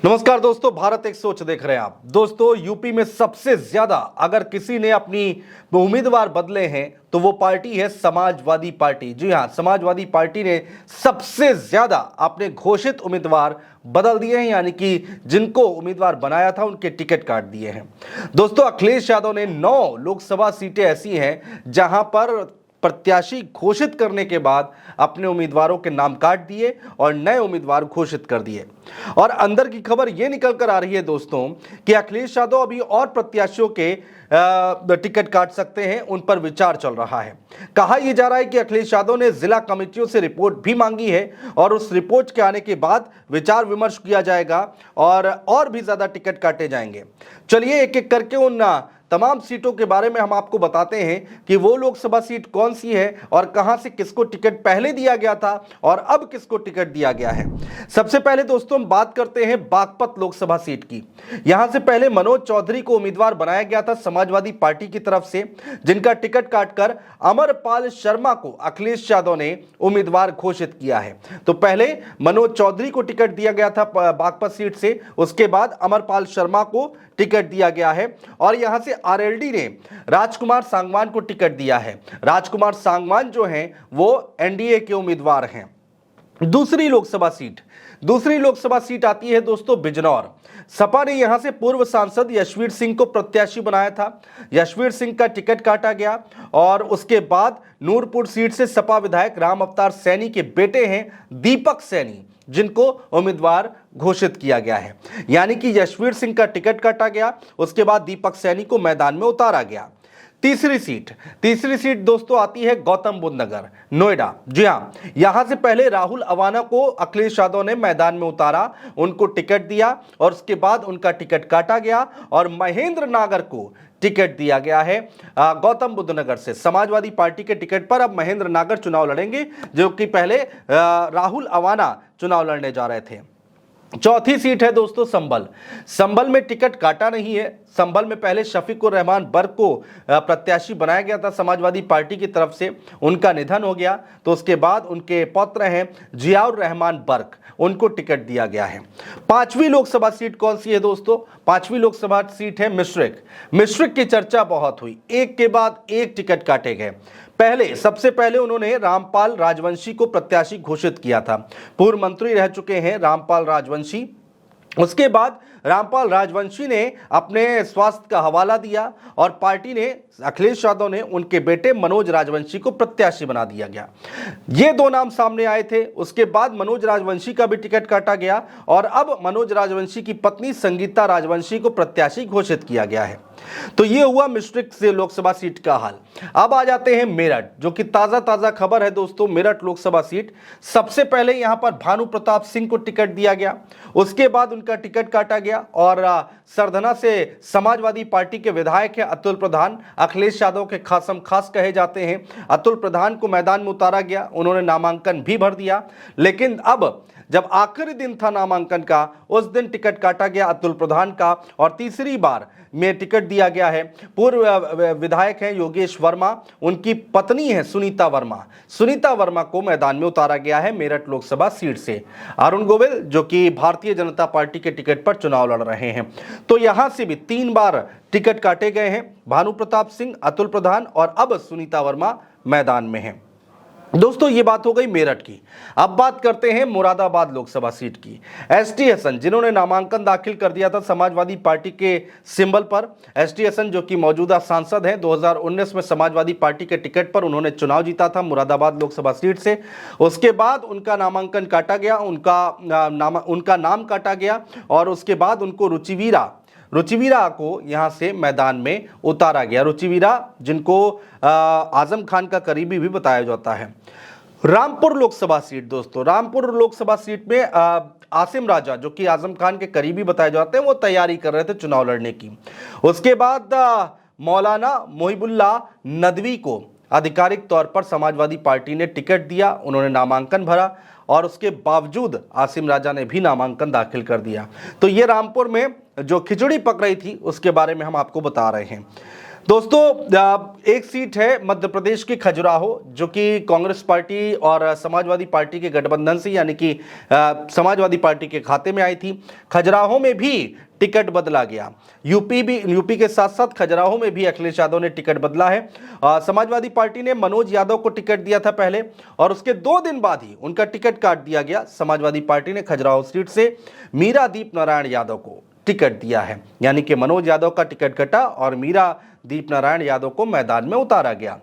नमस्कार दोस्तों, भारत एक सोच देख रहे हैं आप। दोस्तों, यूपी में सबसे ज्यादा अगर किसी ने अपनी उम्मीदवार बदले हैं तो वो पार्टी है समाजवादी पार्टी। जी हां, समाजवादी पार्टी ने सबसे ज्यादा अपने घोषित उम्मीदवार बदल दिए हैं, यानी कि जिनको उम्मीदवार बनाया था उनके टिकट काट दिए हैं। दोस्तों, अखिलेश यादव ने 9 लोकसभा सीटें ऐसी हैं जहां पर प्रत्याशी घोषित करने के बाद अपने उम्मीदवारों के नाम काट दिए और नए उम्मीदवार घोषित कर दिए। और अंदर की खबर यह निकल कर आ रही है दोस्तों कि अखिलेश यादव अभी और प्रत्याशियों के टिकट काट सकते हैं, उन पर विचार चल रहा है। कहा यह जा रहा है कि अखिलेश यादव ने जिला कमेटियों से रिपोर्ट भी मांगी है और उस रिपोर्ट के आने के बाद विचार विमर्श किया जाएगा और भी ज्यादा टिकट काटे जाएंगे। चलिए एक एक करके उन तमाम सीटों के बारे में हम आपको बताते हैं कि वो लोकसभा सीट कौन सी है और कहां से किसको टिकट पहले दिया गया था और अब किसको टिकट दिया गया है। सबसे पहले दोस्तों हम बात करते हैं बागपत लोकसभा सीट की। यहां से पहले मनोज चौधरी को उम्मीदवार बनाया गया था समाजवादी पार्टी की तरफ से, जिनका टिकट काटकर अमरपाल शर्मा को अखिलेश यादव ने उम्मीदवार घोषित किया है। तो पहले मनोज चौधरी को टिकट दिया गया था बागपत सीट से, उसके बाद अमरपाल शर्मा को टिकट दिया गया है और यहां से आरएलडी ने राजकुमार सांगवान को टिकट दिया है। राजकुमार सांगवान जो हैं वो एनडीए के उम्मीदवार हैं। दूसरी लोकसभा सीट आती है दोस्तों बिजनौर। सपा ने यहां से पूर्व सांसद यशवीर सिंह को प्रत्याशी बनाया था। यशवीर सिंह का टिकट काटा गया और उसके बाद नूरपुर सीट से सपा विधायक राम अवतार सैनी के बेटे हैं दीपक सैनी, जिनको उम्मीदवार घोषित किया गया है। यानी कि यशवीर सिंह का टिकट काटा गया, उसके बाद दीपक सैनी को मैदान में उतारा गया। तीसरी सीट दोस्तों आती है गौतम बुद्ध नगर, नोएडा। जी हां, यहां से पहले राहुल अवाना को अखिलेश यादव ने मैदान में उतारा, उनको टिकट दिया और उसके बाद उनका टिकट काटा गया और महेंद्र नागर को टिकट दिया गया है गौतम बुद्ध नगर से। समाजवादी पार्टी के टिकट पर अब महेंद्र नागर चुनाव लड़ेंगे, जो कि पहले राहुल अवाना चुनाव लड़ने जा रहे थे। चौथी सीट है दोस्तों संभल में टिकट काटा नहीं है। संभल में पहले शफीकुर रहमान बर्क को प्रत्याशी बनाया गया था समाजवादी पार्टी की तरफ से, उनका निधन हो गया तो उसके बाद उनके पौत्र हैं जियाउर रहमान बर्क, उनको टिकट दिया गया है। पांचवी लोकसभा सीट कौन सी है दोस्तों? पांचवी लोकसभा सीट है मिश्रिक की चर्चा बहुत हुई, एक के बाद एक टिकट काटे गए। सबसे पहले उन्होंने रामपाल राजवंशी को प्रत्याशी घोषित किया था। पूर्व मंत्री रह चुके हैं रामपाल राजवंशी। उसके बाद रामपाल राजवंशी ने अपने स्वास्थ्य का हवाला दिया और पार्टी ने, अखिलेश यादव ने उनके बेटे मनोज राजवंशी को प्रत्याशी बना दिया गया। ये दो नाम सामने आए थे। उसके बाद मनोज राजवंशी का भी टिकट काटा गया और अब मनोज राजवंशी की पत्नी संगीता राजवंशी को प्रत्याशी घोषित किया गया है। तो ये हुआ मिश्रिक से लोकसभा सीट का हाल। अब आ जाते हैं मेरठ, जो कि ताजा खबर है दोस्तों। मेरठ लोकसभा सीट, सबसे पहले यहां पर भानु प्रताप सिंह को टिकट दिया गया, उसके बाद उनका टिकट काटा गया और सरधना से समाजवादी पार्टी के विधायक है अतुल प्रधान, अखिलेश यादव के खासम खास कहे जाते हैं। अतुल प्रधान को मैदान में उतारा गया, उन्होंने नामांकन भी भर दिया, लेकिन अब जब आखिरी दिन था नामांकन का, उस दिन टिकट काटा गया अतुल प्रधान का और तीसरी बार में टिकट दिया गया है। पूर्व विधायक हैं योगेश वर्मा, उनकी पत्नी है सुनीता वर्मा को मैदान में उतारा गया है मेरठ लोकसभा सीट से। अरुण गोविल जो कि भारतीय जनता पार्टी के टिकट पर चुनाव लड़ रहे हैं। तो यहां से भी 3 बार टिकट काटे गए हैं, भानु प्रताप सिंह, अतुल प्रधान और अब सुनीता वर्मा मैदान में है। दोस्तों ये बात हो गई मेरठ की। अब बात करते हैं मुरादाबाद लोकसभा सीट की। एसटी हसन, जिन्होंने नामांकन दाखिल कर दिया था समाजवादी पार्टी के सिंबल पर, एसटी हसन जो कि मौजूदा सांसद हैं, 2019 में समाजवादी पार्टी के टिकट पर उन्होंने चुनाव जीता था मुरादाबाद लोकसभा सीट से। उसके बाद उनका नामांकन काटा गया, उनका नाम काटा गया और उसके बाद उनको रुचिवीरा को यहां से मैदान में उतारा गया। रुचिवीरा जिनको आजम खान का करीबी भी बताया जाता है। रामपुर लोकसभा सीट दोस्तों, रामपुर लोकसभा सीट में आसिम राजा जो कि आजम खान के करीबी बताए जाते हैं, वो तैयारी कर रहे थे चुनाव लड़ने की। उसके बाद मौलाना मोहिबुल्लाह नदवी को आधिकारिक तौर पर समाजवादी पार्टी ने टिकट दिया, उन्होंने नामांकन भरा और उसके बावजूद आसिम राजा ने भी नामांकन दाखिल कर दिया। तो ये रामपुर में जो खिचड़ी पक रही थी उसके बारे में हम आपको बता रहे हैं। दोस्तों एक सीट है मध्य प्रदेश की खजुराहो, जो कि कांग्रेस पार्टी और समाजवादी पार्टी के गठबंधन से, यानी कि समाजवादी पार्टी के खाते में आई थी। खजुराहो में भी टिकट बदला गया। यूपी के साथ साथ खजुराहो में भी अखिलेश यादव ने टिकट बदला है। समाजवादी पार्टी ने मनोज यादव को टिकट दिया था पहले, और उसके 2 दिन बाद ही उनका टिकट काट दिया गया। समाजवादी पार्टी ने खजुराहो सीट से मीरा दीप नारायण यादव को टिकट दिया है, यानी कि मनोज यादव का टिकट कटा और मीरा दीप नारायण यादव को मैदान में उतारा गया।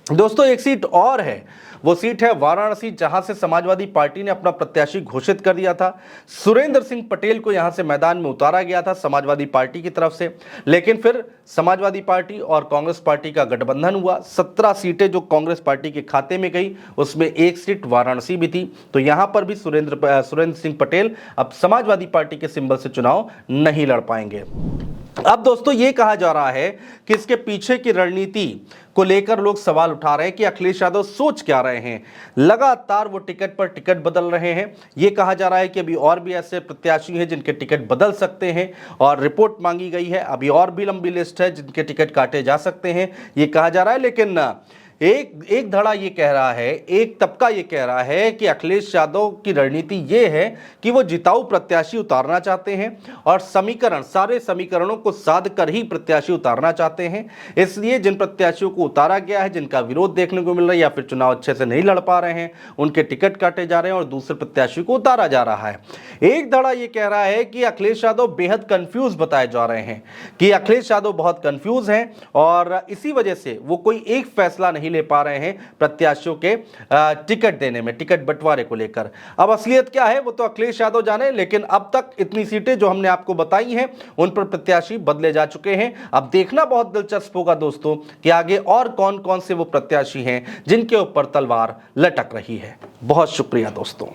दोस्तों एक सीट और है, वो सीट है वाराणसी, जहां से समाजवादी पार्टी ने अपना प्रत्याशी घोषित कर दिया था। सुरेंद्र सिंह पटेल को यहां से मैदान में उतारा गया था समाजवादी पार्टी की तरफ से, लेकिन फिर समाजवादी पार्टी और कांग्रेस पार्टी का गठबंधन हुआ। 17 सीटें जो कांग्रेस पार्टी के खाते में गई, उसमें 1 सीट वाराणसी भी थी। तो यहां पर भी सुरेंद्र सिंह पटेल अब समाजवादी पार्टी के सिंबल से चुनाव नहीं लड़ पाएंगे। अब दोस्तों ये कहा जा रहा है कि इसके पीछे की रणनीति को लेकर लोग सवाल उठा रहे हैं कि अखिलेश यादव सोच क्या रहे हैं। लगातार वो टिकट पर टिकट बदल रहे हैं। ये कहा जा रहा है कि अभी और भी ऐसे प्रत्याशी हैं जिनके टिकट बदल सकते हैं, और रिपोर्ट मांगी गई है। अभी और भी लंबी लिस्ट है जिनके टिकट काटे जा सकते हैं, ये कहा जा रहा है। लेकिन एक धड़ा ये कह रहा है, एक तबका ये कह रहा है कि अखिलेश यादव की रणनीति ये है कि वो जिताऊ प्रत्याशी उतारना चाहते हैं, और सारे समीकरणों को साध कर ही प्रत्याशी उतारना चाहते हैं। इसलिए जिन प्रत्याशियों को उतारा गया है, जिनका विरोध देखने को मिल रहा है या फिर चुनाव अच्छे से नहीं लड़ पा रहे हैं, उनके टिकट काटे जा रहे हैं और दूसरे प्रत्याशी को उतारा जा रहा है। एक धड़ा ये कह रहा है कि अखिलेश यादव बेहद कंफ्यूज बताए जा रहे हैं, कि अखिलेश यादव बहुत कंफ्यूज हैं और इसी वजह से वो कोई एक फैसला नहीं ले पा रहे हैं प्रत्याशियों के टिकट देने में, टिकट बंटवारे को लेकर। अब असलियत क्या है वो तो अखिलेश यादव जाने, लेकिन अब तक इतनी सीटें जो हमने आपको बताई हैं उन पर प्रत्याशी बदले जा चुके हैं। अब देखना बहुत दिलचस्प होगा दोस्तों कि आगे और कौन कौन से वो प्रत्याशी हैं जिनके ऊपर तलवार लटक रही है। बहुत शुक्रिया दोस्तों।